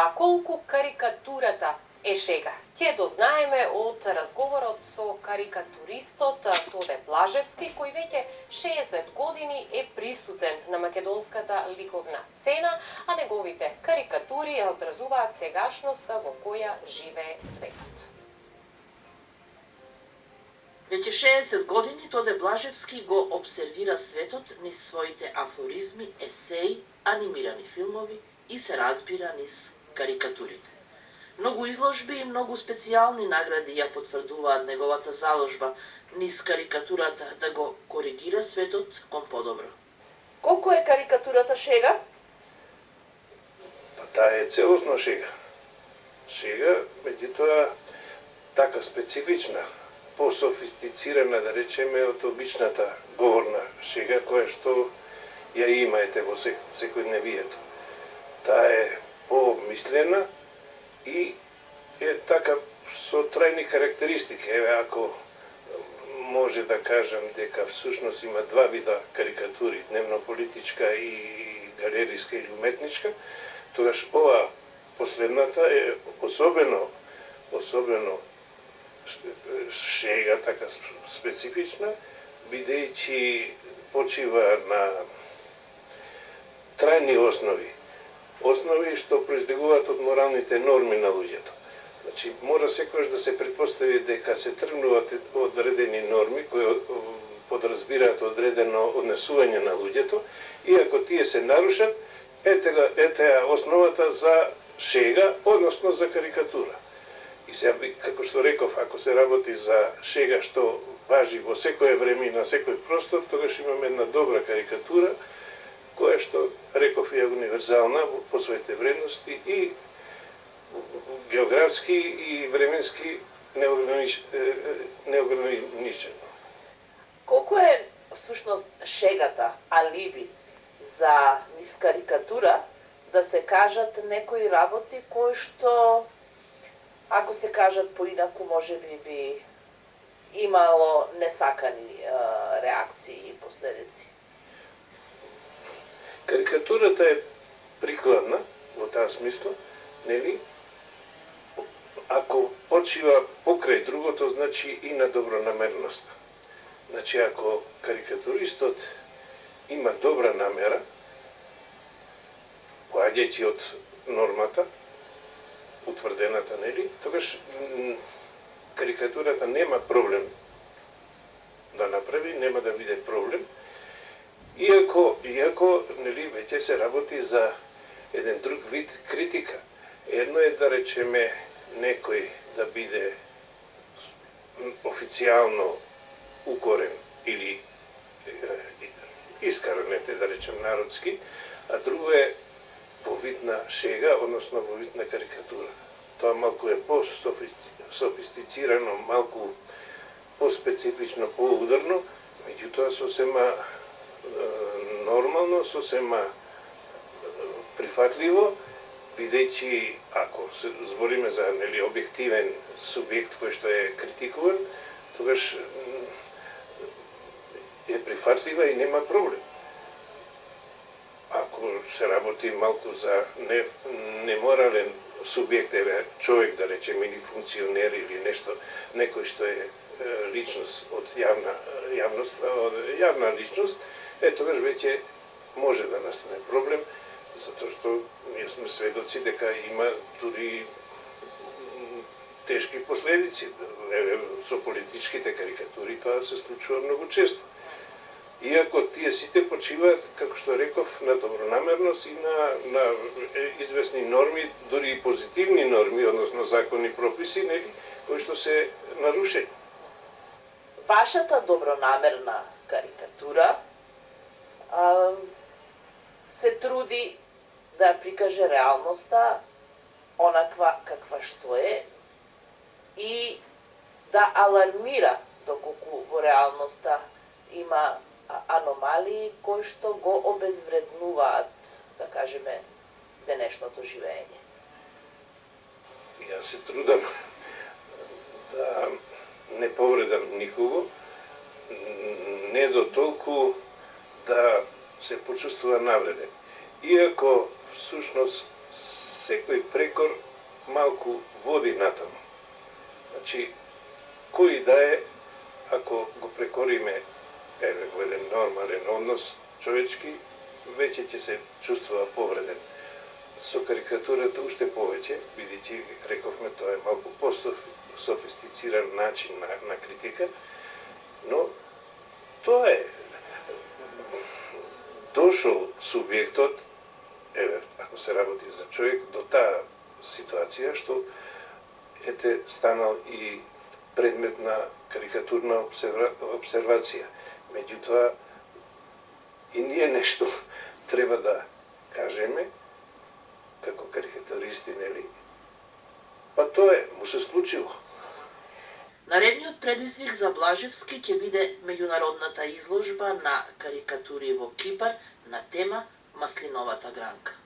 А колку карикатурата е шега? Ќе дознаеме од разговорот со карикатуристот Тоде Блажевски, кој веќе 60 години е присутен на македонската ликовна сцена, а неговите карикатури ја одразуваат сегашноста во која живее светот. Веќе 60 години Тоде Блажевски го обсервира светот низ своите афоризми, есеи, анимирани филмови и се разбира низ карикатурите. Многу изложби и многу специјални награди ја потврдуваат неговата заложба низ карикатурата да го коригира светот кон подобро. Колку е карикатурата шега? Па таа е целосно шега. Шега, меѓутоа, така специфична, пософистицирана, да речеме, од обичната говорна шега, која што ја имаете во секојдневието. Таа е помислена и е така со трајни карактеристики. Еве, ако може да кажам дека всушност има два вида карикатури, дневно-политичка и галериска или уметничка, тогаш ова последната е особено шега, така специфична, бидејќи почива на трајни основи што произлегуваат од моралните норми на луѓето. Значи, мора секогаш да се претпостави дека се тргнуваат одредени норми кои подразбираат одредено однесување на луѓето и ако тие се нарушат, ете основата за шега, односно за карикатура. И сега, како што реков, ако се работи за шега што важи во секое време и на секој простор, тогаш имаме една добра карикатура, која што, реков, е универзална по своите вредности и географски и временски неограничено. Колку е всушност шегата алиби за низ карикатура да се кажат некои работи кои што, ако се кажат поинаку, може би имало несакани реакции и последици? Карикатурата е прикладна во таа смисла, нели? Ако почива покрај другото, значи и на добронамерноста. Значи, ако карикатуристот има добра намера, поаѓајќи од нормата, утврдената, нели, тогаш карикатурата нема проблем да направи, нема да биде проблем, иако нели, веќе се работи за еден друг вид критика. Едно е да речеме некој да биде официјално укорен или искаран, да речем народски, а друго е во вид на шега, односно во вид на карикатура. Тоа малку е по-софистицирано, малку по-специфично, по-ударно, меѓутоа сосема нормално, сосема прифатливо, бидејќи ако се збориме за, нели, објективен субјект кој што е критикуван, тогаш е прифатлива и нема проблем. Ако се работи малку за неморален субјект, еве човек да речеме, или функционер или нешто, некој што е личност од јавна личност, тогаш веќе може да настане проблем, затоа што ние сме сведоци дека има дури тешки последици. Со политичките карикатури тоа се случува многу често. Иако тие сите почиваат, како што реков, на добронамерност и на известни норми, дури и позитивни норми, односно закони прописи, нели, кои што се нарушени. Вашата добронамерна карикатура се труди да прикаже реалноста онаква каква што е и да алармира доколку во реалноста има аномалии кои што го обезвреднуваат, да кажеме, денешното живење. Јас се трудам да не повредам никого, не до толку да се почувствува навреден. Иако, всушност, секој прекор малку води натаму. Значи, кој да е, ако го прекориме во еден нормален однос човечки, веќе ќе се чувствува повреден. Со карикатурата уште повеќе, бидејќи рековме тоа е малку по-софистициран начин на критика, но тоа е дошол субјектот, ако се работи за човек, до таа ситуација што станал и предмет на карикатурна обсервација. Меѓутоа, и ние нешто треба да кажеме, како карикатуристи, нели? Па тоа е, му се случило. Наредниот предизвик за Блажевски ќе биде меѓународната изложба на карикатури во Кипар на тема Маслиновата гранка.